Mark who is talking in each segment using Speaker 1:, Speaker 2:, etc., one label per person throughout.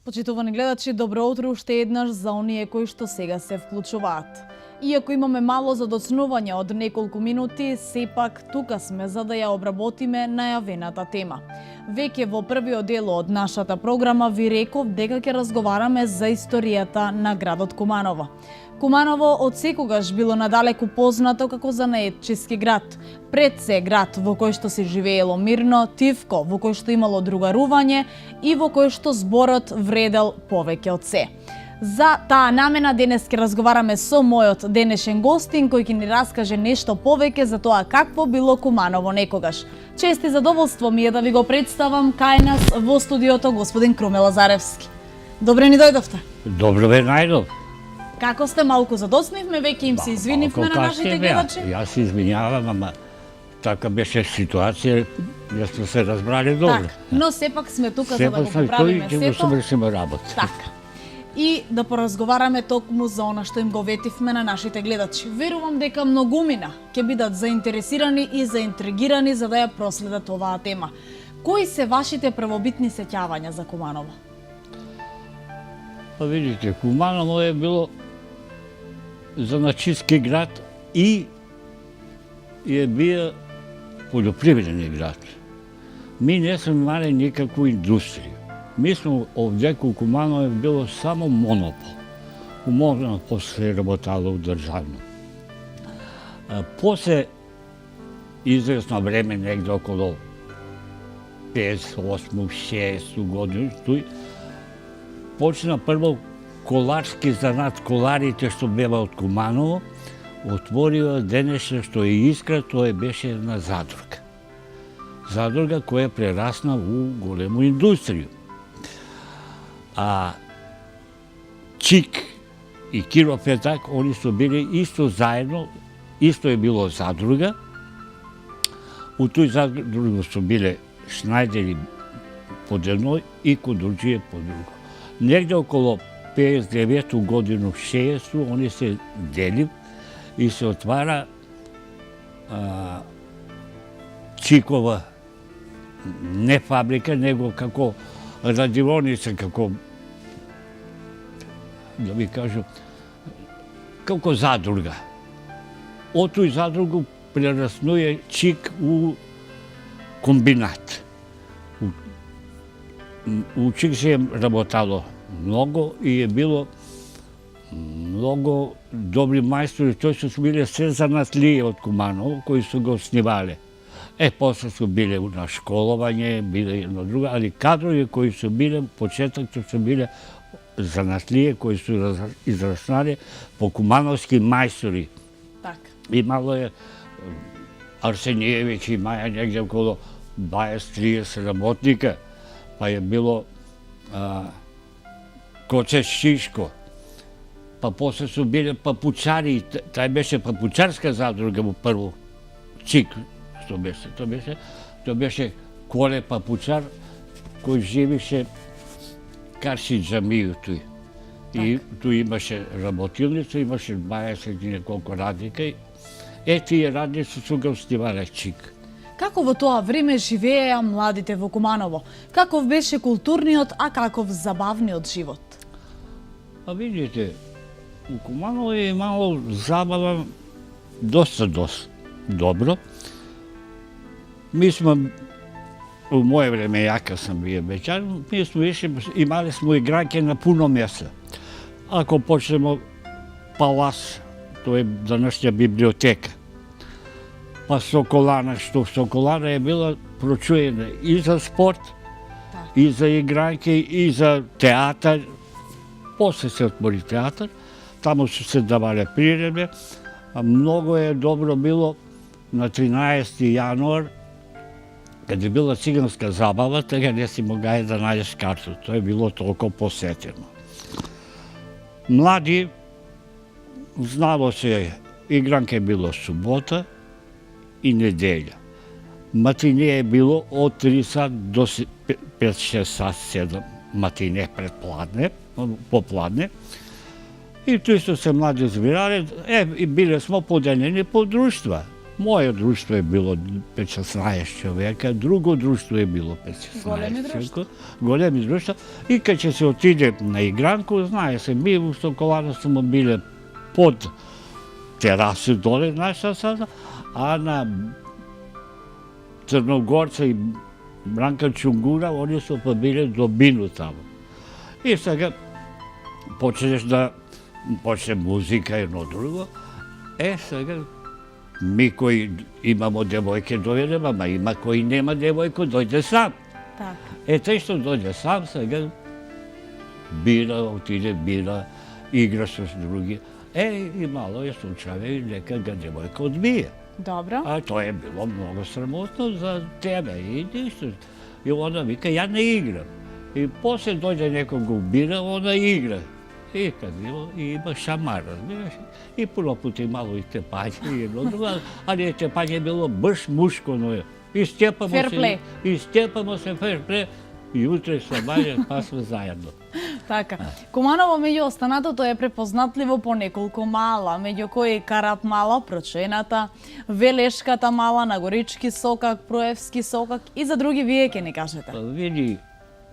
Speaker 1: Почитувани гледачи, добро утро уште еднаш за оние кои што сега се вклучуваат. Иако имаме мало за доцнување од неколку минути, сепак тука сме за да ја обработиме најавената тема. Веќе во првиот дел од нашата програма ви реков дека ќе разговараме за историјата на градот Куманово. Куманово од секогаш било надалеку познато како занаетчиски град. Пред се град во кој што се живеело мирно, тивко, во кој што имало другарување и во кој што зборот вредел повеќе од се. За таа намена денес ќе разговараме со мојот денешен гостин кој ќе ни раскаже нешто повеќе за тоа какво било Куманово некогаш. Чест и задоволство ми е да ви го представам кај нас во студиото господин Круме Лазаревски. Добре ни дојдовте.
Speaker 2: Добро ве најдов.
Speaker 1: Како сте, малку задоснивме, веќе им се извинивме на нашите гледачи?
Speaker 2: Јас се извинјавам, ама така беше ситуација, јас сме се разбрали добро.
Speaker 1: Так, но сепак сме тука за да го поправиме сето.
Speaker 2: Ќе го совршиме работа.
Speaker 1: Така. И да поразговараме токму за она што им го ветивме на нашите гледачи. Верувам дека многумина ќе бидат заинтересирани и заинтригирани за да ја проследат оваа тема. Кои се вашите првобитни сеќавања за Куманово?
Speaker 2: Па видите, Куманово е било занаетчиски град и е бија полјопривреден град. Ми не сме имали никаква индустрија. Mi smo ovdje u Kumanovo je bilo samo monopol. U monopol se работало u državno. Posle izvesno vreme, negde okolo 58. 6. godinu, počina prvo kolarski zanat, kolarите što beva od Kumanovo, otvorio денешно što je Искра, to je беше една zadruga. Zadruga koja je prerasna u golemu industriju. A Čik i Kiropetak, oni su bili isto zajedno, isto je bilo zadruga. U toj zadrugu su bile Šnajderi pod jednoj i Kondruđije pod drugo. Negde okolo 59. godinu 6. oni se deli i se otvara Čikova, ne fabrika, nego kako radionica, kako, da mi kažu, kako zadruga. Od tu zadrugu prerasnuje Čik u kombinat. U Čik se je работало mnogo i je bilo mnogo dobri majstori. To su bile sve zanatlije od Kumanova koji su ga osnivali. Posle su bile na školovanje, bile jedno drugo, ali kadrovi koji su bile, početak to su bile zanatlije koji su izrasnali po kumanovski majstori. Imalo je Arsenijević i Maja negdje okolo 20-30 rabotnika, pa je bilo Kočeš Šiško, pa posle su bile papučari, taj beše papučarska zadruga u prvu, Čik. To беше Коле Папучар, кој живеше Карши джамiju tu. И tu имаше работилница, имаше 20 и неколку радника. Тие радници су го оснивале Чик.
Speaker 1: Како во тоа време живееа младите во Куманово? Каков беше културниот, а каков забавниот живот?
Speaker 2: А видите, у Куманово е имало забава доста добро. Mi smo, u moje vreme, ja kad sam bio bećar, mi smo imali smo igranke na puno mjesta. Ako počnemo Palas, to je današnja biblioteka, pa Sokolana, što Sokolana je bila pročujena i za sport, i za igranke, i za teatar. Posle se otvori teatar, tamo su se davale priredbe, a mnogo je dobro bilo na 13. januar, kad je bila ciganska zabava, tega ne si mogao da nađeš kartu. To je bilo toliko poseteno. Mladi, znalo se, igranke je bilo subota i nedelja. Matinije je bilo od 3 sat do 5, 6 sat, 7 matinije predpladne. popladne. I tu su se mladi zbirali, i bili smo podeljeni po društva. Moje društvo je bilo 5-16 čoveka, drugo društvo je bilo 5-16 čoveka. Golemi društva. I kad će se otide na igranku, znaje se, mi u Sokolanu smo bili pod terasu dole, znaš šta sada, a na Crnogorca i Branka Čungura, oni su pa bili do Binu tamo. I sada počne muzika i jedno drugo. Sada mi koji imamo devojke dovedemo, a ima koji nema devojku, dojde sam. Taj što dođe sam, sada bira, otide, bira, igra se s drugi. I malo je slučaje i neka ga devojka odbije.
Speaker 1: Dobro.
Speaker 2: A to je bilo mnogo sramotno za tebe i ništa. I ona vika, ja ne igram. I posle dođe nekog ubira, ona igra. I kad ima šamar, razumiješ? I puno puta malo i tepanje, jedno drugo, ali je tepanje bilo baš muško. I stjepamo se fair play, i утре се баѓа, па сме заедно.
Speaker 1: Така. Куманово меѓу останатото е препознатливо по неколку мала, меѓу кои Карап мала, Прочената, Велешката мала, Нагорички сокак, Проевски сокак и за други вие ќе ни кажете.
Speaker 2: Види,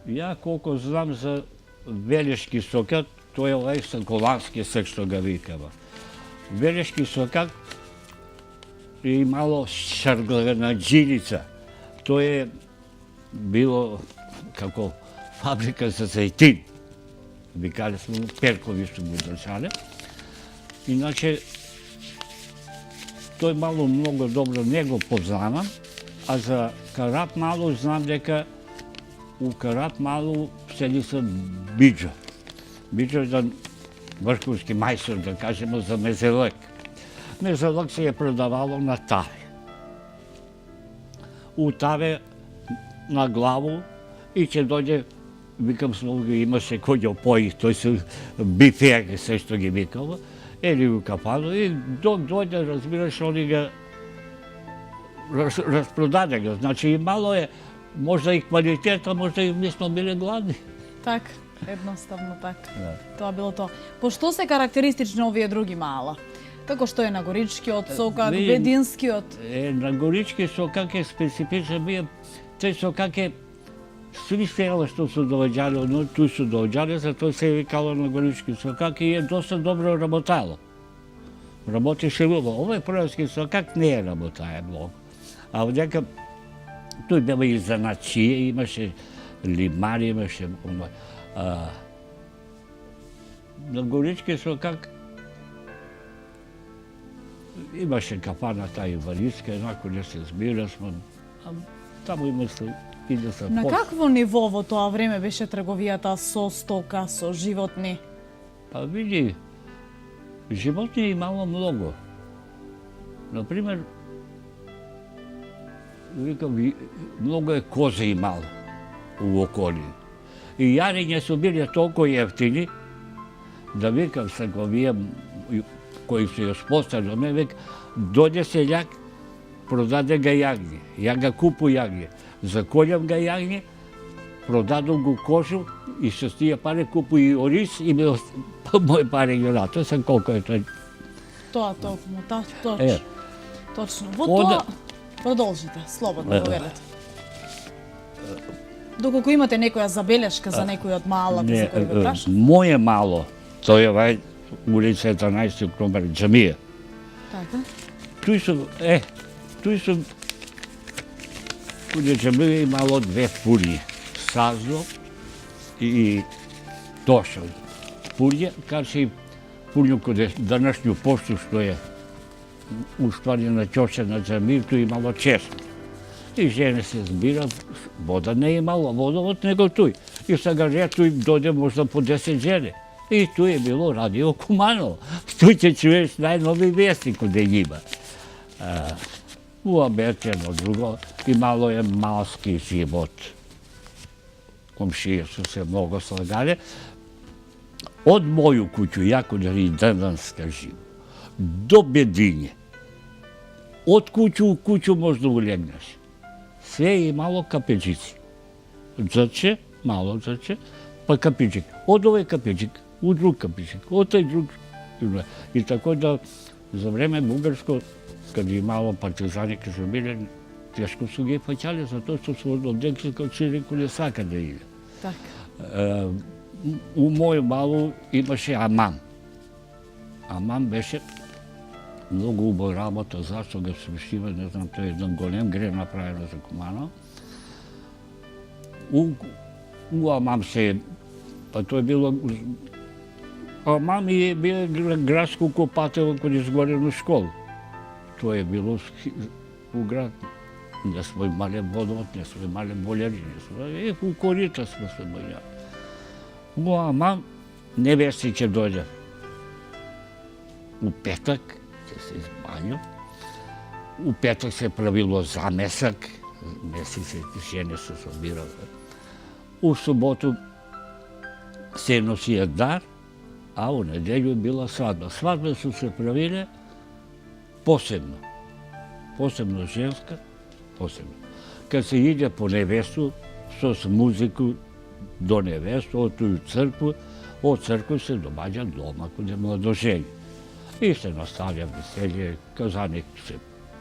Speaker 2: ја колко знам за Велешки сокак, тој е овај Соколански сек што га викава. Велешки сокак е имало шарглена джилица. Тоа е било како фабрика за зајтин. Викале сме, перкови што го држале. Иначе, тој мало многу добро не го познавам, а за Карап мало знам дека у Карап мало седи се Биџо. Биџо е еден врховски мајстор, да кажемо, за мезелек. Мезелек се е продавало на Таве. У Таве на главу и ќе дојде, викам слуга, имаше кој ќе пои, тој се бифејаки, се што ги викава, или у кафану, и док дојде, разбираш, они ga распродаде ga. Значи, имало е, можда и квалитета, можда и ми сме били гладни.
Speaker 1: Така, едноставно така. Тоа било тоа. По што се карактеристични овие други мала? Како што е Нагоричкиот сокак, Бединскиот?
Speaker 2: Нагорички сокак е специфичен, тој сокак е сви села што се доаѓале, но ту се доаѓале, затоа се викало Нагорички сокак и е доста добро работало. Работеше убаво. Овој Проевски сокак не е работае многу. А одека тој беа и заначија, имаше лимари, имаше Нагорички сокак имаше кафаната инвалидска, еднако не се збира сме, таму има се иде се.
Speaker 1: На какво ниво во тоа време беше трговијата со стока, со животни?
Speaker 2: Па види, животни имало многу. Например, викам, многу е козе имало у околие. И јариња су били толку јефтини, да викам се го вие кои се јас поставил ме, век, дојде селјак, продаде га јагње. Ја га купу јагње. Заколјам га јагње, продадам го кожу и со тие пари купу и ориз и мој пари ги дато, сам колко е тој.
Speaker 1: Тоа толкому, точно. Точно. Во тоа, продолжите, слободно го велете. Доколку имате некоја забелешка за некој од малата за кој го прашам?
Speaker 2: Моје мало, тој е овај улица 11 октомбар, џамија.
Speaker 1: Така.
Speaker 2: Туј су куде џамија имало две пурје, Сазо и Тошо. Пурје, каже и пурју каде данашњу пошту што е уствари на ќоше на џамија, туј имало чест. И жене се збира, вода не имало, водовод него туј. И сега туј дојде можда по 10 жени. И туј е било радио Куманово. Туј ќе чуеш најнови вести каде има. У Америка едно друго, имало е малски живот. Комшија су се многу слагале. Од моју куќу, ја каде и денданска живо, до Бедиње. Од куќу у куќу може да улегнеш. Све имало капеџици. Дзрче, мало дзрче, па капичик, од овој капичик, у друг капичик, од тај друг. И така да за време бугарско, кога имало партизани ке се биле, тешко су ги фаќале затоа што се од денка како че реколе сака да иде.
Speaker 1: Така.
Speaker 2: У мој мало имаше амам. Амам беше многу убава работа, зашто го свршива, не знам, тој е еден голем грев направено за Кумано. У амам се, па тој било, амам е било градско копатело кога изгорено школа. Тоа е било у град. Не сме имале водовод, не сме имале болери, не сме, у корита сме се бојали. У амам невести ќе дојде. У петак ќе се избању. У петак се правило замесак, месеци жени се собирале. У суботу се носија дар, а у неделју била свадба. Свадба су се правиле посебно. Посебно женска, посебно. Кад се иде по невесту, со музику до невесту, од тој црква, од црква се доаѓа дома каде младожени. И се наставја веселие, казаник се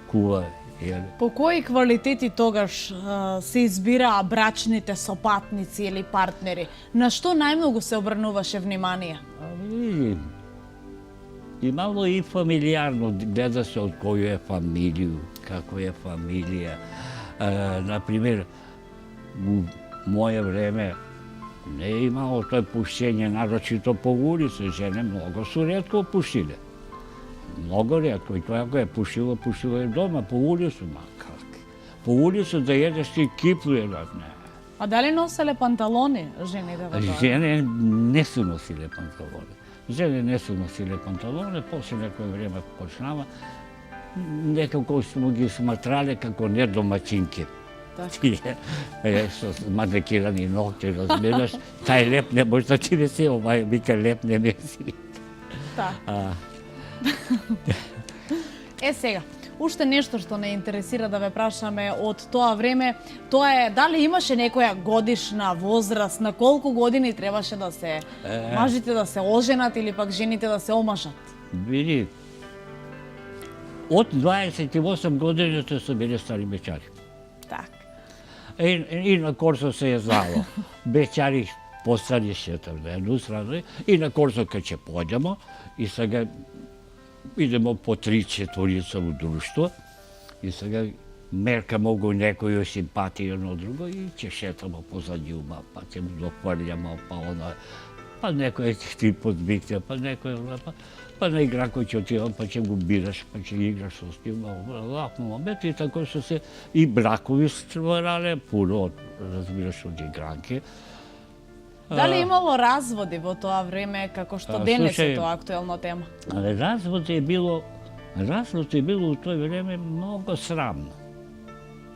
Speaker 2: кува, еле.
Speaker 1: По кои квалитети тогаш се избираа брачните сопатници или партнери? На што најмногу се обрнуваше внимание?
Speaker 2: Види, имало и фамилијарно, гледа се од кој е фамилију, како е фамилија. Например, у моје време не е имало тој пушење, нарочито по улица, жене многу су ретко пушиле. Много ретко, и тоа ако е пушило, пушило е дома, по улицу, ма как? По улицу да едеш ти киплу едат, не.
Speaker 1: А дали носеле панталони жените во тоа?
Speaker 2: Жене не су носиле панталони. Жене не су носиле панталони, после некој време почнава, некако смо ги сматрале како недомаќинки. Тие, со манекирани ногти, разбираш, тај леп не може да ти не се, овај вика леп не ме си.
Speaker 1: Да. Сега, уште нешто што не интересира да ве прашаме од тоа време, тоа е дали имаше некоја годишна возраст, на колку години требаше да се мажите да се оженат или пак жените да се омажат?
Speaker 2: Види, од 28 години се биле стари бечари.
Speaker 1: Так.
Speaker 2: И на Корсо се е знало. Бечари постари шетам на едну страна и на Корсо кај ќе појдемо и сега идемо по 3-4 у друштво и сега меркамо го некој симпатија едно друго и ќе шетамо позади ума, па ќе му допрљамо, па она, па некој ќе ти подвикне, па некој, па на игракој ќе отидам, па ќе го бираш, па ќе играш со нив, лак момент и така што се и бракови стварале, пуно, разбираш, од игранки.
Speaker 1: Дали имало разводи во тоа време, како што денес е тоа актуелна тема?
Speaker 2: Развод е било у тој време многу срамно.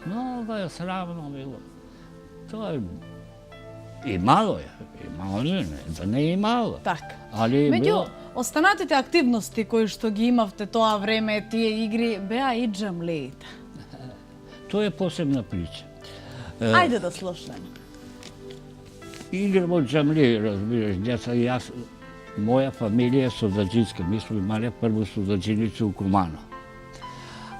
Speaker 2: Многу е срамно било. Тоа е и мало не, да не е мало.
Speaker 1: Така.
Speaker 2: Али
Speaker 1: Меѓу останатите активности кои што ги имавте тоа време, тие игри беа и џамлиите.
Speaker 2: Тоа е посебна прича.
Speaker 1: Ајде да слушаме.
Speaker 2: Играмо џамли, разбираш, деца и јас, моја фамилија е содаџинска, ми сме имале прво содаџиница у Кумано.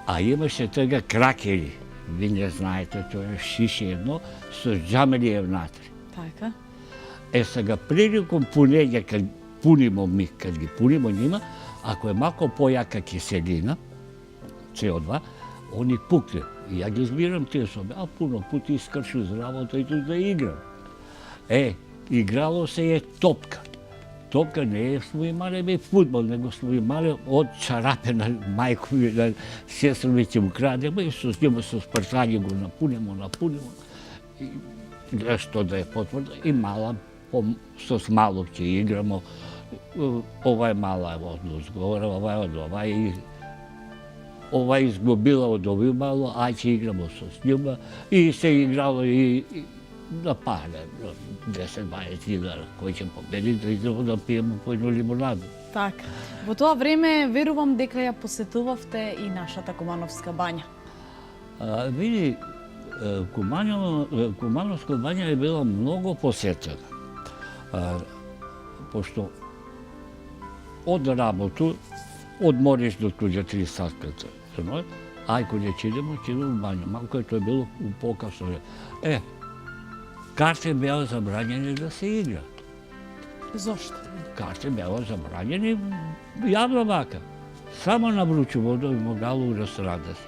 Speaker 2: А имаше тега кракери, ви не знаете, тоа е шише едно, со џамлија внатре.
Speaker 1: Така.
Speaker 2: Сега приликом пунење, кад пунимо ми, кад ги пунимо нима, ако е малко појака киселина, CO2, они пукне. И ја ги избирам тие соби, а пуно пути искршу здравото и тук да играм. Играло се е топка. Топка не е смо имале би фудбал, него смо имале од чарапе на мајко ми, на сестра ќе му крадемо и со njima со спртање го напунемо. И што да е потврда, и мала, со малог ќе играмо. Ова е мала од узгора, ова е од ова и ова изгубила од овој мало, ај ќе играмо со njima. И се играло и да пале 10-20 динара, кој ќе победи, да идемо да пиемо по едно лимонаду.
Speaker 1: Така. Во тоа време, верувам дека ја посетувавте и нашата Кумановска бања.
Speaker 2: Види, Кумановска бања е била многу посетена. Пошто од работу, одмориш до туѓа 3 сатка, ај кога ќе идемо у бања. Малко е тоа било у покасно. Карте беа забрањени да се игра.
Speaker 1: Зошто?
Speaker 2: Карте беа забрањени јавно вака. Само на вручу вода и могало у ресторан да си.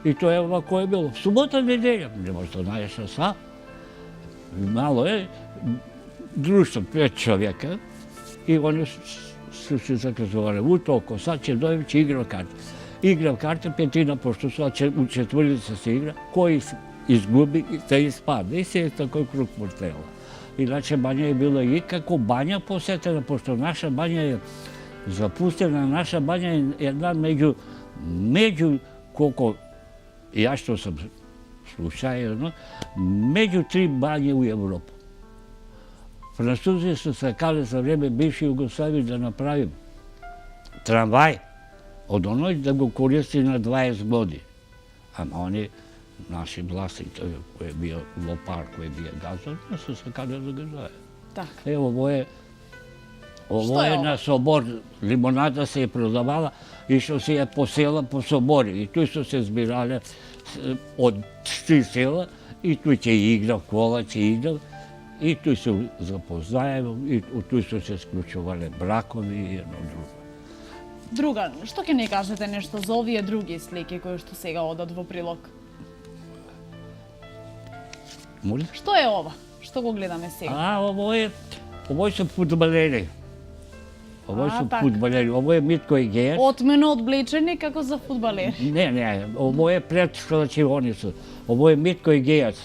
Speaker 2: И тоа е овако е било. Субота, неделја, не може да најеш на са. Мало е, друштво, 5 човека, и они su se zakazovali. U toliko, sad će Dojević igrao karte. Igrao karte, petina, pošto u četvrlica se igra, koji izgubi, taj ispadne. I se je tako krug portela. Inače, banja je bila i kako banja posetena, pošto naša banja je zapuštena, naša banja je jedna među koliko, ja što sam slučajno, među 3 banje u Evropu. Francuzi su se kali za vreme bivše Jugoslavije da napravim tramvaj od onoj da ga koristi na 20 godina. A oni, naši vlasnik, koji je bio lopar, koji je bio gazdan, su se kali da ga zove. Evo, ovo je na Sobor, limonada se je prodavala, išao se je po sela, po Sobori. I tu su se zbirali od 3 sela i tu će igrao, kola će igrao. I tu se zapoznajemo, i tu su se sključovali brakovi i jedno drugo.
Speaker 1: Друга, што ќе не кажете нешто за овие други слики кои што сега одат во прилог?
Speaker 2: Моли?
Speaker 1: Што е ова? Што го гледаме сега?
Speaker 2: Ово се фудбалери. Ово се фудбалери. Ово е Митко Егејац.
Speaker 1: Отмено облечени како за фудбалери.
Speaker 2: Не, ово е пред шлачионицу. Ово е Митко Егејац.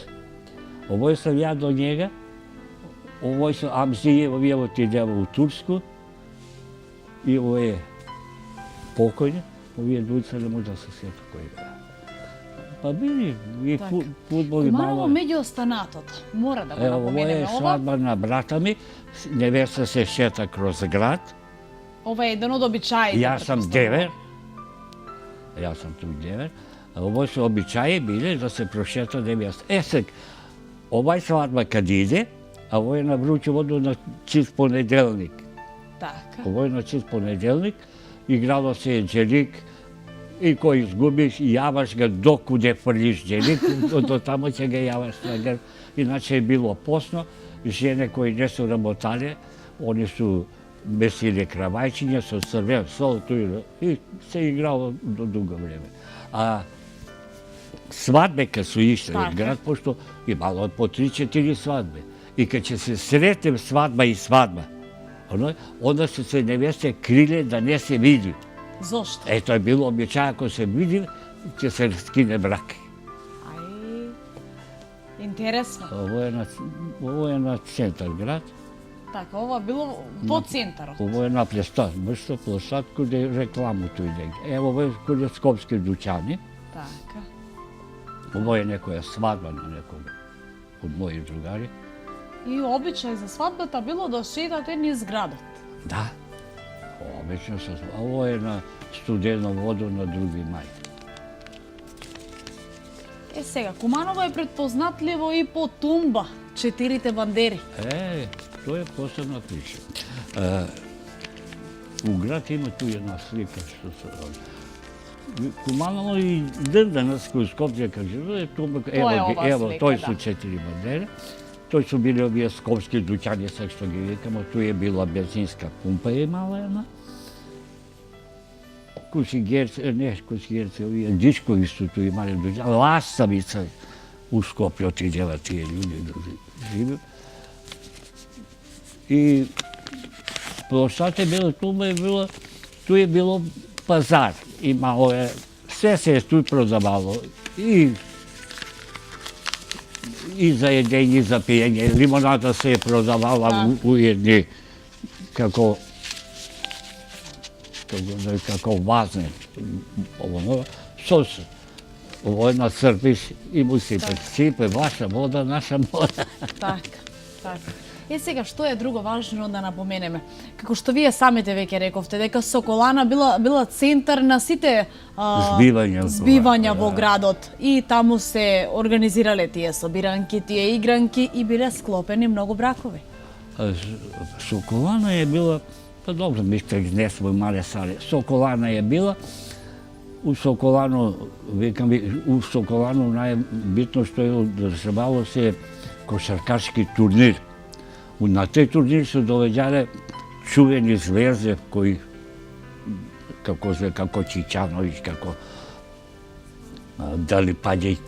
Speaker 2: Ово сам ја до njega. Ovo su Amzijevo, evo ti djeva u Tursku. I ovo je pokojni. Ovi je dvojica, ne možda se sjeti koji je. Pa bili i futbol i malo.
Speaker 1: Malo među ostanatota. Mora da ga napomeneme.
Speaker 2: Ovo je svadba na brata mi. Nevesta se šeta kroz grad.
Speaker 1: Ovo je jedan od običaja.
Speaker 2: Ja sam dever. Ja sam tu dever. Ovo su običaje bile da se prošeta nevesta. Sad, ovaj svadba kad ide, a ovo je na vruću vodu na čist ponedeljnik. Ovo je na čist ponedeljnik. Igralo se je dželik i ko izgubiš, javaš ga dok ne frljiš dželik, do tamo će ga javaš. Inače je bilo posno. Žene koji ne su rabotale, oni su mesile kravajčinje, su crven sol tu i se igralo do dugo vreme. A svadbe kad su išle u grad, pošto imalo po 3-4 svadbe, i kad će se sretne svadba i svadba, onda su se neveste krile da ne se vidi.
Speaker 1: Zašto?
Speaker 2: To je bilo običaj, ako se vidi, će se skine brak.
Speaker 1: Интересно.
Speaker 2: Ovo je na centar grad.
Speaker 1: Така, ова било по центарот.
Speaker 2: Ovo je na площад, куде рекламу tu ide. Evo, ovo je kod Skopske dućani.
Speaker 1: Така.
Speaker 2: Ovo je nekoja svadba na nekoga od mojih drugari.
Speaker 1: И обичај за свадбата било да шетате низ градот.
Speaker 2: Да, обично се. Ovo je na Студено воду на 2 мај.
Speaker 1: Сега, Куманово е предпознатливо и по тумба, 4 бандери.
Speaker 2: To je posebna priča. U grad ima tu jedna slika što se... Kumanovo i danas koju Skopje kaže, evo, to su 4 bandere. To su bili ovije skopske dućanje, sad što ga vikamo. Tu je bila benzinska pumpa je mala jedna. Kusigerci, ovi diškovi su tu imali dućanje. Lastavica u Skopju od tih djela tije ljudi žive. I ploštat je bilo, tu je bilo pazar. Imalo je, sve se je tu prodavalo. I za jedenje, i za pijenje. Limonada se je prodavala u jedni, kako vazne. Sos. Ovo je nacrpiš i mu sipe vaša voda, naša voda.
Speaker 1: Така. Сега, што е друго важно да напоменеме? Како што вие самите веќе рековте, дека Соколана била центар на сите збивања во градот. И таму се организирале тие собиранки, тие игранки и биле склопени многу бракови.
Speaker 2: Sokолana je bila, pa dobro, mi ne smo male sale. Sokолana je bila, u Sokolanu, u Sokolanu najbitno što je održavalo se košarkaški turnir. Na taj turnir su doveđale čuveni zvezde koji, kako Čičanović, kako Dalipadjeć,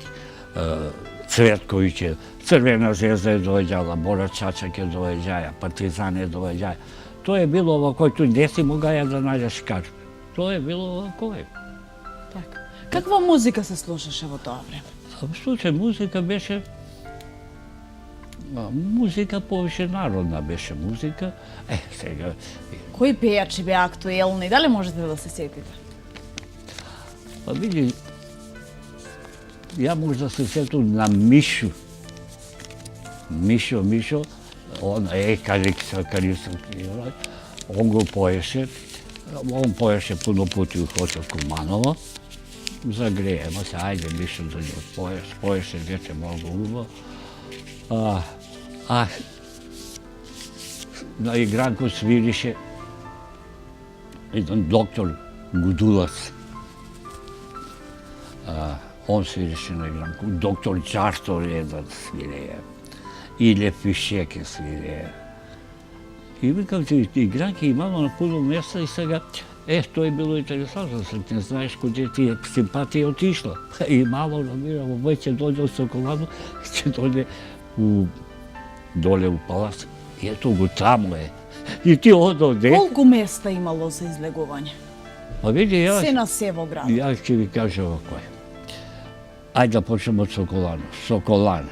Speaker 2: Cvetković je, Crvena zvezda je doveđala, Bora Čačak je doveđaja, Partizan je doveđaja. To je bilo ovako, tu nesi mogao da nađeš kažu. To je bilo ovako.
Speaker 1: Така. Каква музика се слушаше во тоа време?
Speaker 2: Slučaj, muzika беше, muzika повише народна беше музика. Сега...
Speaker 1: Кои пејачи беа актуелни? Дали можете да се сетите?
Speaker 2: Па види, ја можда се сетам на Мишо. Мишо, он Каликса, он го поеше. Он поеше puno puti u hotel Kumanovo. Zagrejemo se, ajde Mišo za nju poješe, djece mogu uvo. Na igranku sviriše jedan doktor Gudulac. On sviriše na igranku. Doktor Čartor jedan svireje. Ilje Pišeke svireje. I vikam ti, igranke imamo na puno mjesta i sada, to je bilo interesantno, sad ne znaš kude ti je simpatija otišla. I malo namiramo, moj će dođe u Sokolanu, će dođe dole u palac. I eto go tamo je. I ti odovde.
Speaker 1: Колку места имало за излегување?
Speaker 2: Pa vidi,
Speaker 1: Се на се во град.
Speaker 2: ja ću vi kažem ovako je. Ajde da počnemo od Sokolana. Sokolana.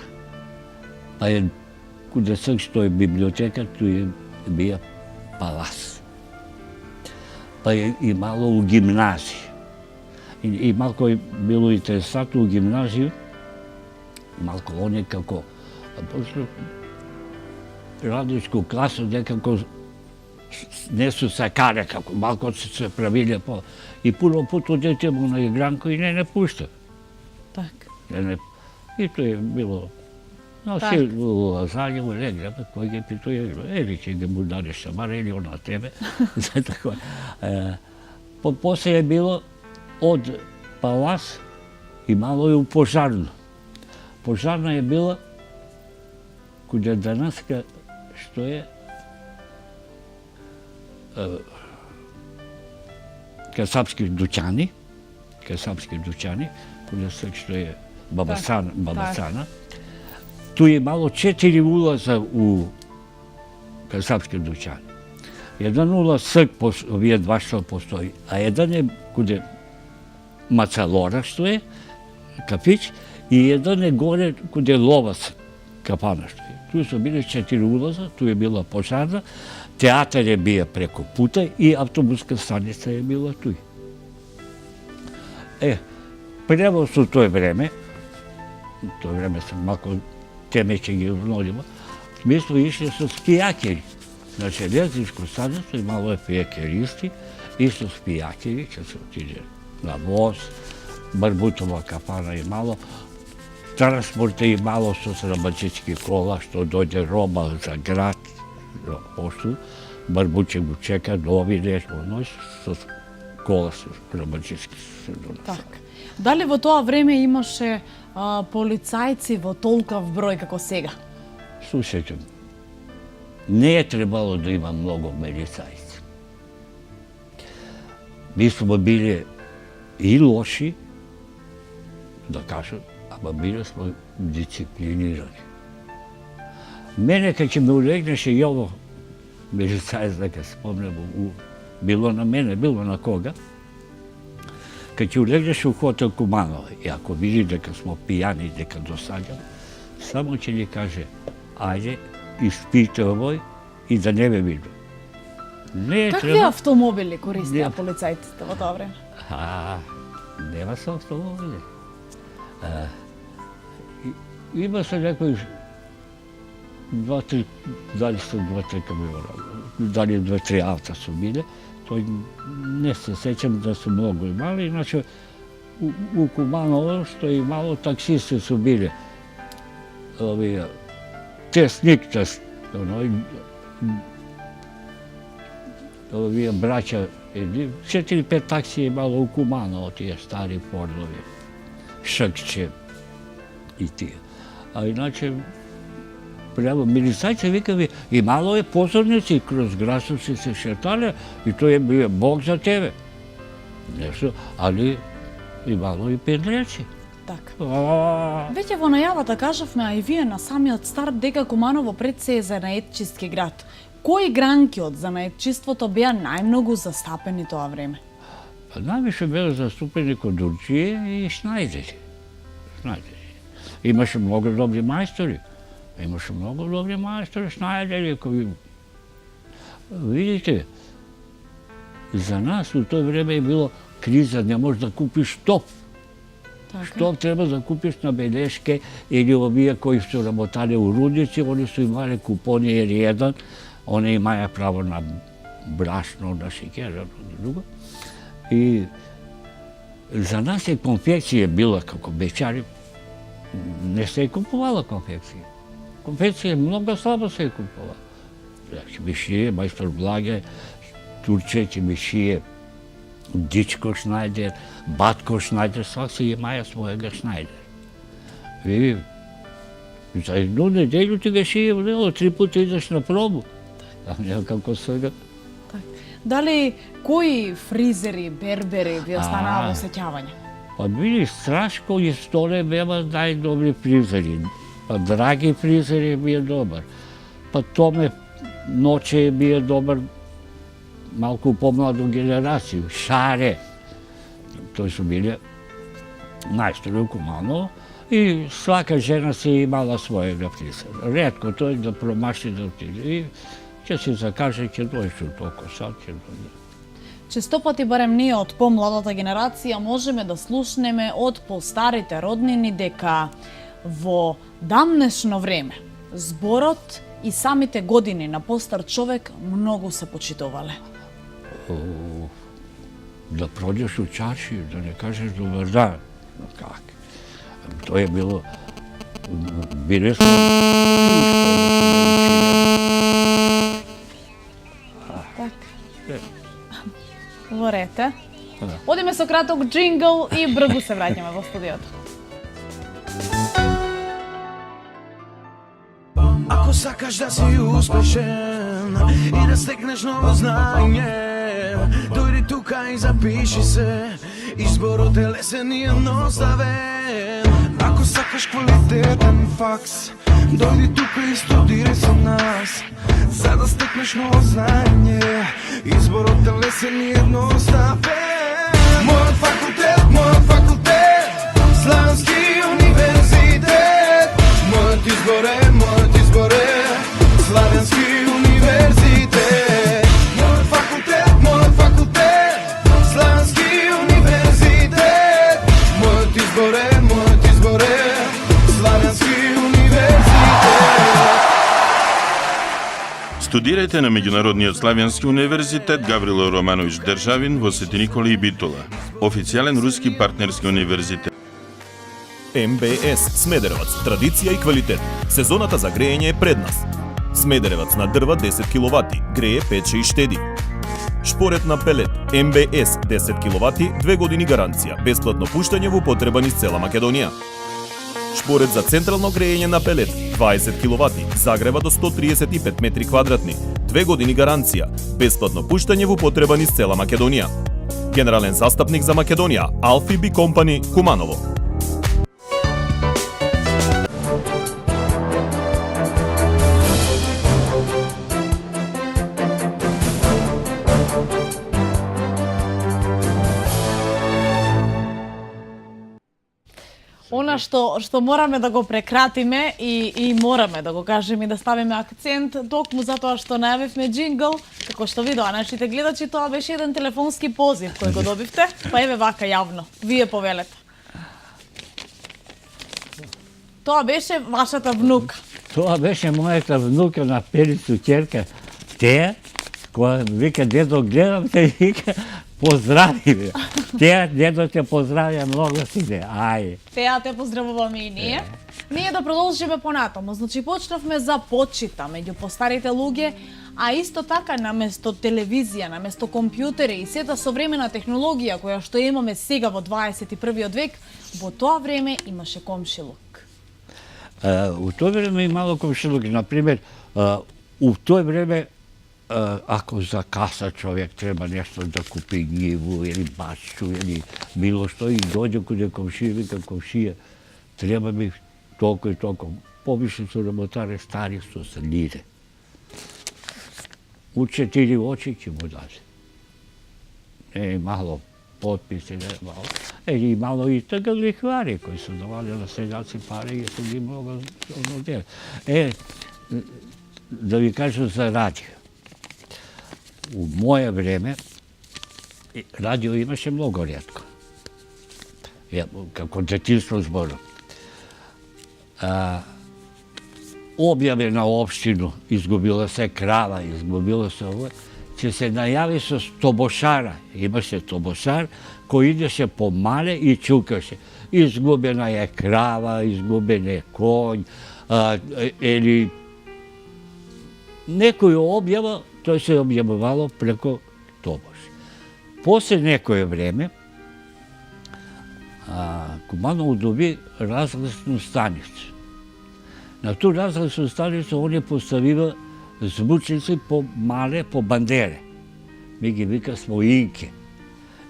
Speaker 2: Pa je, kude sad što je biblioteka, tu je bio palas. Pa je i malo u gimnaziji. I malko je bilo interesantno u gimnaziju, malko on je kako, pošto radničku klasu nekako ne su sakare, kako malko se pravilje po... I puno puta odetemo na igranku i ne pušta.
Speaker 1: Так.
Speaker 2: I to je bilo... Nosi u Lazaljevu negdje, koji je pituje, će ga mu daneš samara ili ona tebe. Poslije je bilo od Palas i malo je u Požarnu. Požarna je bila kod je danaska, što je kasapski dućani, kod je sad što je Baba Sana. Tu je malo 4 ulaza u kasapske dućane. Jedan ulaz ovije dva što postoji, a jedan je kude Macalora što je, kafić, i jedan je gore kude Lovac, kafana što je. Tu su bile 4 ulaza, tu je bila Požarna, teatar je bio preko puta i autobuska stanica je bila tu. Prevoz u to vreme sam malo temeće i uznoljivo, mi smo išli sa spijakeri. Na železničku stanicu i malo je pijekeristi, isto spijakeri, kad se otiđe na voz, Barbutova kafana i malo, transporte i malo su srabačički kola, što dođe roba za grad, poštu, Barbuće mu čeka, novine, ono, kola su srabačički.
Speaker 1: Так. Дали во тоа време имаше полицајци во толков број како сега?
Speaker 2: Слушайте, не е trebalo да има много милицајци. Mi smo bili i loši, da kažem, ама bili smo disciplinirani. Mene kad će me ulegneše i ovo, milicajac da ga spomnemo, bilo na mene, bilo na koga, kad će ulegneš u hotel Kumanova i ako vidi da smo pijani, da dosadjamo, samo će li kaže, ajde, ispite ovoj i da ne me vidu.
Speaker 1: Какви автомобили користеа полицајците во тоа време?
Speaker 2: Нема се автомобили. Има се некои дали са 2-3 камиона, дали 2-3 авта su bile, to ne se sećam da su mnogo imali, inače u Kumanovu što i malo taksisti su bile, test, овие браќа, 4-5 такси имало у Куманово, тие стари Фордови, Шкче и тие. А иначе, прямо милицајци викави, имало е позорници, кроз Грасовци се шетале, и тој е бил Бог за тебе. Нешто, али имало и педреци.
Speaker 1: Така.
Speaker 2: А,
Speaker 1: Веќе во најавата кажавме, а и вие на самиот старт, дека Куманово пред се е занаетчиски град. Кои гранки од занаетчиството беа најмногу застапени тоа време?
Speaker 2: Највише беа заступени Кодурчије и Шнајдери. Имаше многу добри мајстори. Шнајдери, кои... Видите, за нас у тој време е било криза, не можеш да купиш топ.
Speaker 1: Така.
Speaker 2: Што треба да купиш на белешке или овие кои што работале у рудници, они су имале купони R1, они имаја право на брашно, на шеќер, на друго. И за нас е конфекција била како бечари, не се купувала конфекција. Конфекција многу слабо се купува. Значи, ми шие, мајстор Благе, Турче ќе ми шие, Дичко Шнајдер, Батко Шнајдер, свак си имаја својега Шнајдер. И за едну неделю ти га шие, 3 пути идеш на пробу. А не како сега.
Speaker 1: Дали кои фризери, бербери ви останаа во сеќавање?
Speaker 2: Па били Страшко и Столе беа најдобри фризери. Па Драги фризери ми е добар. Па Томе Ноче ми е добар, малку помладу генерација. Шаре. Тој су биле мајстори у Куманово и свака жена си имала својега фризер. Ретко тој да промаши да отиде. И ќе се закаже, ќе дојде толку сад, ќе дојде.
Speaker 1: Често пати, барем ние од помладата генерација, можеме да слушнеме од постарите роднини дека во дамнешно време зборот и самите години на постар човек многу се почитувале.
Speaker 2: Да проđeš u čaršiju, da ne kažeš dobar dan. Kak? To je bilo... Bili smo...
Speaker 1: Говорете. Одиме со краток джингл и брзо се враќаме во студиото.
Speaker 3: Ако сакаш да си успешен и да стекнеш ново знање, дојди тука и запиши се. Изборот е лесен и едноставен. Ако сакаш квалитетен факс, дојди тука и студирај со нас. За да стекнеш ново знање, изборот е лесен и едноставен. Мојот факултет, Славенски универзитет. Мојот избор е Славенски универзитет. Мојот факултет, Славенски универзитет. Мојот избор е Славенски универзитет.
Speaker 4: Студирајте на Меѓународниот славјански универзитет Гаврило Романовиќ Државин во Свети Никола и Битола, официјален руски партнерски универзитет.
Speaker 5: МБС Смедеревац, традиција и квалитет. Сезоната за грејење е пред нас. Смедеревац на дрва 10 киловати, грее, пече и штеди. Шпоред на пелет, МБС 10 киловати, 2 години гаранција, бесплатно пуштање во употреба низ цела Македонија. Шпоред за централно грејење на пелет, 20 киловати, загрева до 135 метри квадратни, 2 години гаранција, бесплатно пуштање во употреба низ цела Македонија. Генерален застапник за Македонија, Алфи Би Компани, Куманово.
Speaker 1: Она што мораме да го прекратиме и мораме да го кажеме и да ставиме акцент токму затоа што најавивме джингл, како што видоа нашите гледачи, тоа беше еден телефонски позив кој го добивте, па еве вака јавно, вие повелете. Тоа беше вашата внука.
Speaker 2: Тоа беше мојата внука на Перицу ќерка. Теја, која вика дедо гледам те, вика поздрави ме. Теја дедо те поздравја многу сине. Ај.
Speaker 1: Теја те поздравуваме и ние. Ние да продолжиме понатаму. Значи почнавме за почита меѓу постарите луѓе, А исто така, наместо телевизија, наместо компјутери и сета современа технологија која што имаме сега во 21. век, во тоа време имаше комшилук.
Speaker 2: У тоа време имало комшилук, например, у тоа време ако закаса човек треба нешто да купи њиву или бачу или било што и дојде каде комшија, вика комшија, треба ми толку и толку. Повише су работаре стари со лире. У 4 очи ќе му даде. Мало потписи, мало. И мало и така лихвари кои се давали на селјаци пари и се ги мога оно дел. Да ви кажам за радио. У моје време радио имаше многу ретко. Како детинство зборам. Објаве на општину, изгубила се крава, изгубила се ово, ќе се најави со тобошара. Имаше тобошар кој идеше по мале и чукаше. Изгубена е крава, изгубен е конј, или некој објава, тој се објавувало преко тобош. После некое време, Куманово доби разгласну станицу. На ту разгласну станицу они поставива звучници по мале, по бандере. Ми ги вика смо инке.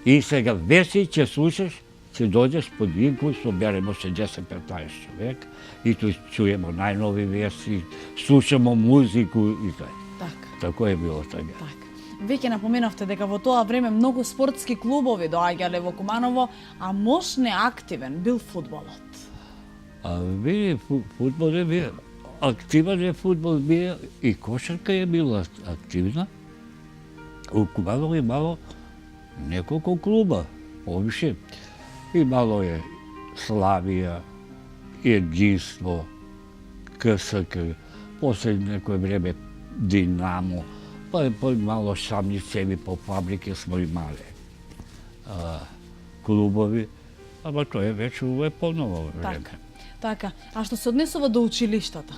Speaker 2: И сега веси ќе слушаш, ќе дојдеш под инку, соберемо се 10-15 човек и ту чуемо најнови веси, слушамо музику и така.
Speaker 1: Така.
Speaker 2: Тако е било така.
Speaker 1: Така. Веќе напоменавте дека во тоа време многу спортски клубови доаѓале во Куманово, а мощ неактивен бил фудбалот.
Speaker 2: Види, фудбал е бил, активен е фудбал бил и кошарка е била активна. У Куманово имало неколку клуба, повише. Имало е Славија, Единство, КСК, после некој време Динамо, па мало самни себе по фабрике смо имале клубови, ама тоа е веќе уве поново време.
Speaker 1: Така. А што се однесува до училиштата?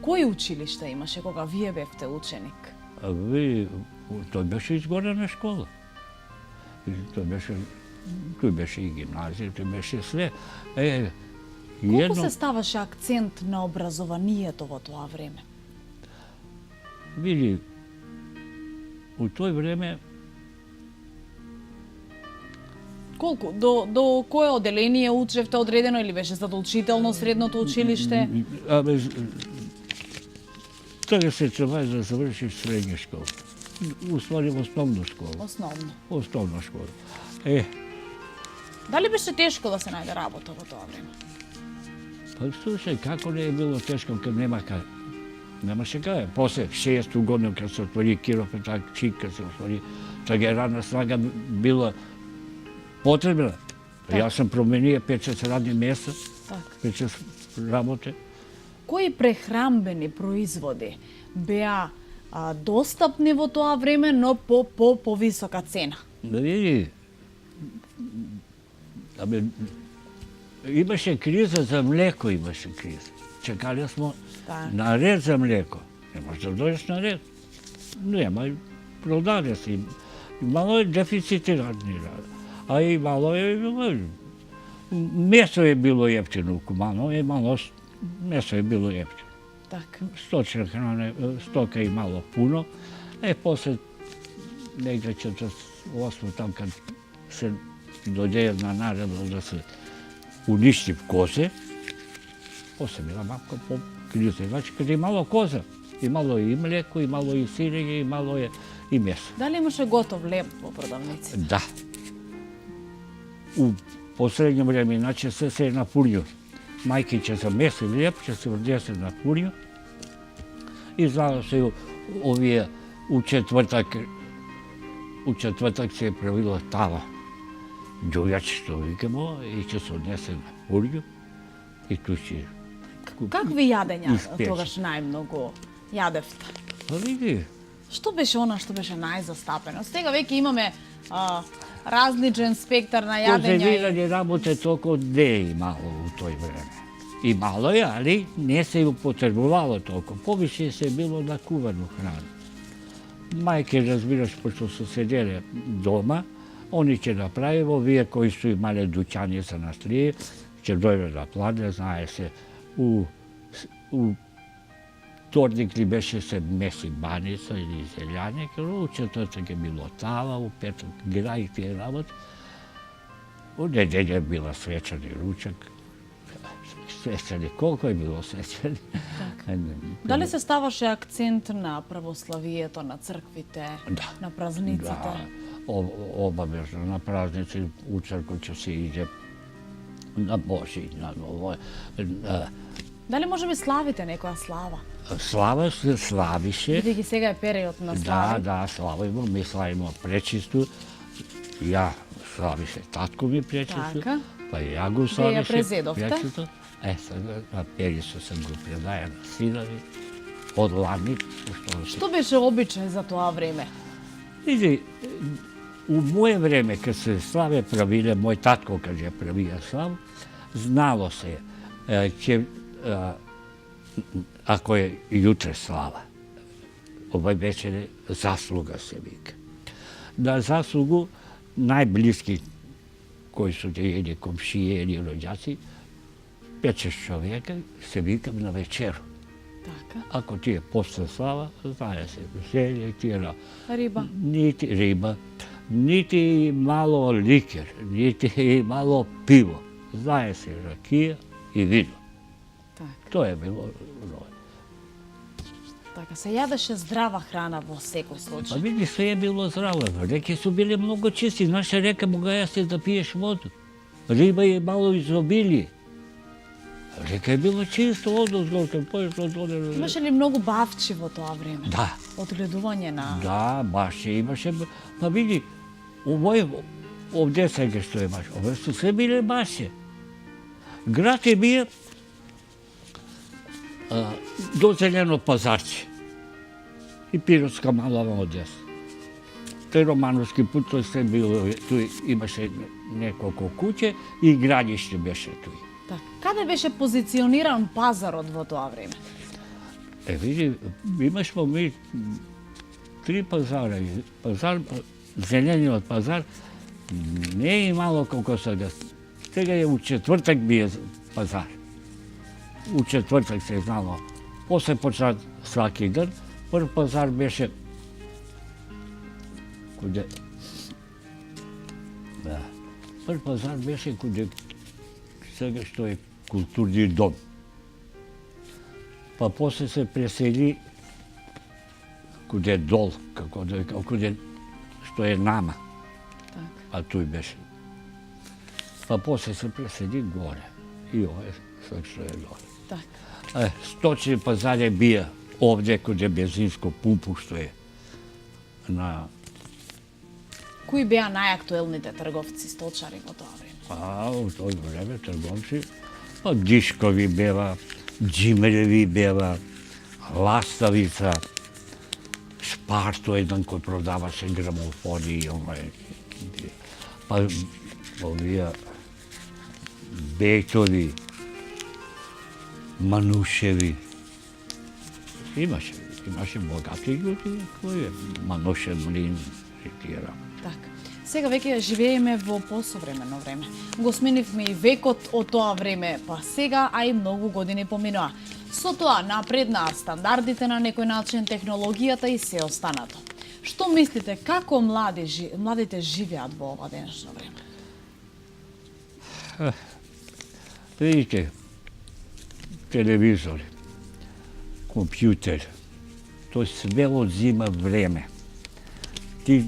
Speaker 1: Кои училишта имаше кога вие бевте ученик?
Speaker 2: Тој беше изгорена школа. Тој беше и гимназија, тој беше све.
Speaker 1: Колку се ставаше акцент на образованието во тоа време?
Speaker 2: Види, у тој време
Speaker 1: Колку? До кое оделение учевте одредено или беше задолжително средното училиште?
Speaker 2: Тоа се треба да завршиш средна школа. Уствари основна школа. Основна школа.
Speaker 1: Дали беше тешко да се најде работа во тоа време?
Speaker 2: Па слушај, како не е било тешко кога немаше кај. После 6 година кога се отвори Киропетак, Чика се отвори, тога радна снага била потребна. Јас сум променија 5-6 радни места, 5-6 работе.
Speaker 1: Кои прехрамбени производи беа достапни во тоа време, но по повисока цена?
Speaker 2: Да види, имаше криза за млеко, имаше криза. Чекале смо на ред за млеко. Не може да дојдеш на ред. Нема, продаде се. Мало е дефицити радни. А и мало е било. Месо е било ефтино у Куманово, и мало месо е било ефтино.
Speaker 1: Така.
Speaker 2: Сточна храна, стока и мало пуно. После негде 48 там кад се дојде една наредба да се уништи козе, после била малко по криза. Значи, каде имало коза, имало и млеко, имало и сирење, имало и месо.
Speaker 1: Дали имаше готов леб во продавниците?
Speaker 2: Да. У последње време, иначе се е на пурњу. Мајки ќе за месо и леб, ќе се врдесе на пурњу. И знало се овие у четвртак се правила тава. Ѓојач, што викамо, и ќе се однесе на пурњу. И ту ќе...
Speaker 1: Какви јадења тогаш најмногу јадевте?
Speaker 2: Па види.
Speaker 1: Што беше она што беше најзастапено? Сега веќе имаме различен спектар на јадења.
Speaker 2: Конзервирани работе толку не е имало у тој време. И мало е, али не се употребувало толку. Повише се било на кувану храна. Majke, разбираш, pošto su sedjele doma, oni će napravimo, vije koji su imali dućanice na strije, će dojde da plade, znaje se, u tornik li beše se mesi banica ili zeljanik, u četvrtak je bilo tava, u petak graj tije rabot, u nedelje je bila svečani ručak, svečani, koliko je bilo svečani.
Speaker 1: Да ли се ставаше акцент на православието, на црквите, на празниците?
Speaker 2: Da, obavezno na praznici u crkvu će se ide na Boži, na Novo.
Speaker 1: Дали може би славите некоја слава?
Speaker 2: Слава се славише.
Speaker 1: Бидејќи сега е период на
Speaker 2: Да,
Speaker 1: слави.
Speaker 2: да, славимо. Ми славимо пречисту. Ја славише татко ми пречисту.
Speaker 1: Така.
Speaker 2: Па ја го
Speaker 1: ја
Speaker 2: славише
Speaker 1: презедовте?
Speaker 2: пречисту. Сега на перису съм го предаја на синови. Од лани.
Speaker 1: Што беше обичај за тоа време?
Speaker 2: Види, у моje време, kad se slave pravile, moj tatko kad je pravio slavu, znalo se će, ako je jutre slava, ovaj večer je zasluga se vika. Na zaslugu najbliski koji su ili komšije ili rođaci, 5-6 čovjeka se vika na večeru.
Speaker 1: Така.
Speaker 2: Ako ti je posle slava, znaje se veselje, tjera.
Speaker 1: Риба.
Speaker 2: Niti riba, niti malo liker, niti malo pivo. Znaje se rakija i vino.
Speaker 1: Така.
Speaker 2: To je bilo broj.
Speaker 1: Така, се јадеше здрава храна во секој
Speaker 2: Pa
Speaker 1: случај.
Speaker 2: vidi, sve je bilo zdravo. Reke su bile mnogo čisti. Naša reka moga jesti da piješ vodu. Riba je malo izobilije. Reka je bilo čisto odozgo, kad poješ od vode.
Speaker 1: Имаше ли многу бавчи во тоа време?
Speaker 2: Da,
Speaker 1: Одгледување на...
Speaker 2: da, baš je, imaše. Pa vidi, u mojoj, ovdje svega što imaš, ove su sve bile baše. Grad je bio do Zeljeno Pazarće i Pirotska mala Odesa. To je Romanovski put, to je sve bilo, tu imaše nekoliko kuće i gradište beše tu.
Speaker 1: Така. Каде беше позициониран пазарот во тоа време?
Speaker 2: Vidi, imašmo mi 3 pazara. Pazar, Zelenjinov pazar, ne je malo koliko sada. Сега je u četvrtak bio pazar. U četvrtak se je znalo. Posle počet svaki dan. Prvi pazar beše kude... Da. Prvi pazar beše kude svega što je kulturni dom. Pa posle se preseli kude je dol, kude što je nama,
Speaker 1: Така.
Speaker 2: a tu i beše. Pa posle se preseli gore i ovo je sve što je dole.
Speaker 1: Така.
Speaker 2: Stočni pazar je bio ovdje kod je benzinsko pumpu što je na...
Speaker 1: Кои беа најактуелните трговци, столчари во тоа време?
Speaker 2: A u to vreme trgovci, pa Diškovi beva, Džimeljevi beva, Lastavica, Šparto jedan koji prodavaše gramofoni i pa ovija Bejtovi, Manuševi. Имаше богати ljudi koji je Manuše Mlin ритира.
Speaker 1: Така. Сега веќе живееме во посовремено време. Го сменивме и векот од тоа време, па сега, а и многу години поминаа. Со тоа напреднаа стандардите на некој начин, технологијата и се останато. Што мислите, како младите живеат во ова денешно време?
Speaker 2: Vidite, televizor, kompjuter, to sve odzima vreme. Ti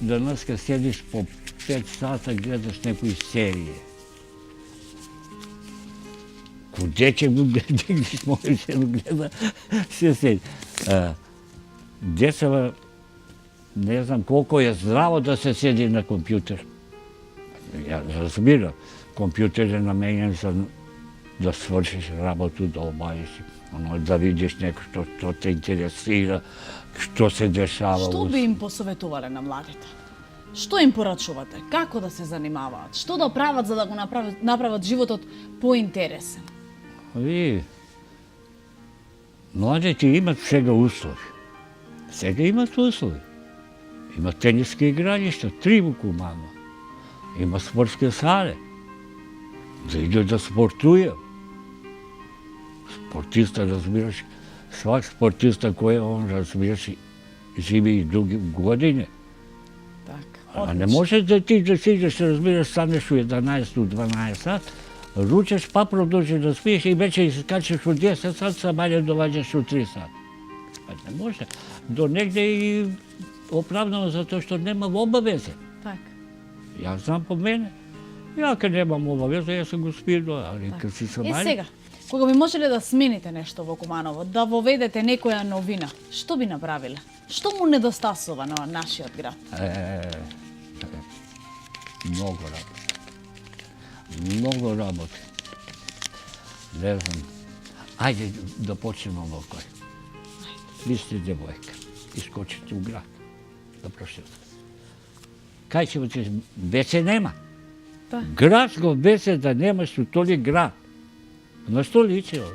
Speaker 2: danas kad sjediš po 5 sata gledaš neku iz serije. Kude će gdje moju ženu gleda sve serije. Djecava, ne znam koliko je zdravo da se sjedi na kompjuter. Ja razumijam, kompjuter je namenjen za da svršiš rabotu, da obaviš, da vidiš neko što te interesira, što se dešava.
Speaker 1: Што би им посоветувале на младите? Што им порачувате? Како да се занимаваат? Што да прават за да го направат животот поинтересен?
Speaker 2: Vi, mladите имат сега услови. Сега имат услови. Има тениски игралища, 3 во Куманово. Има спортски сале. Да идат да спортуја. Спортиста, разбираш, свак спортиста кој он, разбираш, живи и други години.
Speaker 1: Така.
Speaker 2: А не можеш да ти да сидиш, разбираш, станеш у 11, у 12 сат, ручеш, па продолжиш да спиеш и вече искачеш у 10 сат, сабајле доваѓаш у 3 сат. А не може. До негде и оправдано затоа што нема обавезе.
Speaker 1: Така.
Speaker 2: Јас знам по мене. Ја кога немам обавеза, јас се го спирно, али кога си сабајле...
Speaker 1: Сега, кога би можеле да смените нешто во Куманово, да воведете некоја новина, што би направиле? Што му недостасува на нашиот град?
Speaker 2: Много работи. Много работи. Не знам. Ајде да почнеме во кој. Ви сте девојка. Искочите у град. Да прошете. Кај ќе отидеш? Веќе нема.
Speaker 1: Да.
Speaker 2: Градско веќе да немаш у толи град. На што личи ова?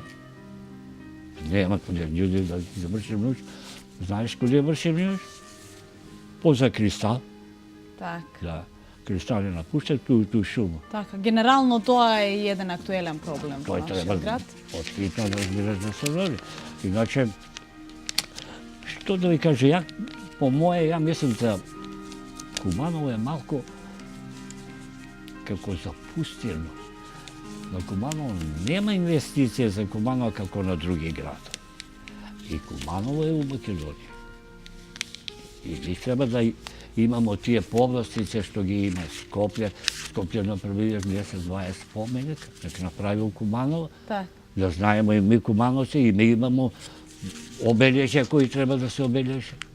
Speaker 2: Нема куде луѓе да завршим нуш. Знаеш куде вршим нуш? Поза Кристал.
Speaker 1: Така.
Speaker 2: Да. Кристал е напушта ту шума.
Speaker 1: Така, генерално тоа е еден актуелен проблем во
Speaker 2: Тој треба
Speaker 1: нашиот град.
Speaker 2: открито да разбираш да се роди. Иначе, што да ви кажа, ја по моje, ја мислам да Куманово е малку како запустено. На Куманово нема инвестиција за Куманово како на други градови. И Куманово е у Македонија. И ми треба да имамо тие повластици што ги има Скопје. Скопје направи 10-20 споменика, нека направи у Куманово.
Speaker 1: Така.
Speaker 2: Да знаеме и ми Кумановци, и ми имамо обележја кои треба да се обележат.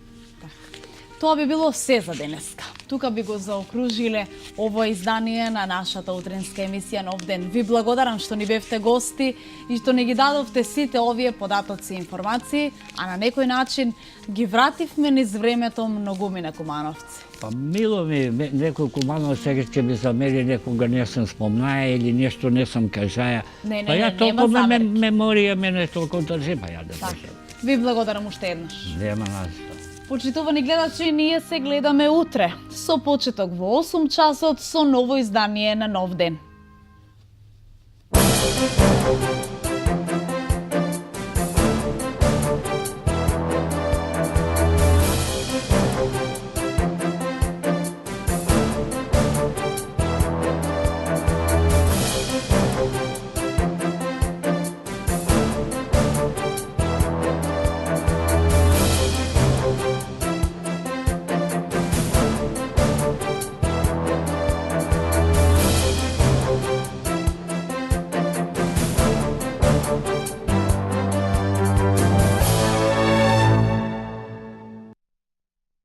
Speaker 1: Тоа би било се за денеска. Тука би го заокружиле ово издание на нашата утринска емисија Нов ден. Ви благодарам што ни бевте гости и што ни ги дадовте сите овие податоци и информации, а на некој начин ги вративме низ времето многумина кумановци.
Speaker 2: Па мило ми, некој Куманово сега ќе ми замери, некога не сам спомнаја или нешто не сам кажаја.
Speaker 1: Не,
Speaker 2: Па ја
Speaker 1: нема
Speaker 2: толку
Speaker 1: замерки.
Speaker 2: меморија мене толку држи, па ја да
Speaker 1: Така.
Speaker 2: кажам.
Speaker 1: Ви благодарам уште еднаш.
Speaker 2: Нема нас.
Speaker 1: Почитувани гледачи, ние се гледаме утре со почеток во 8 часот со ново издание на Нов ден.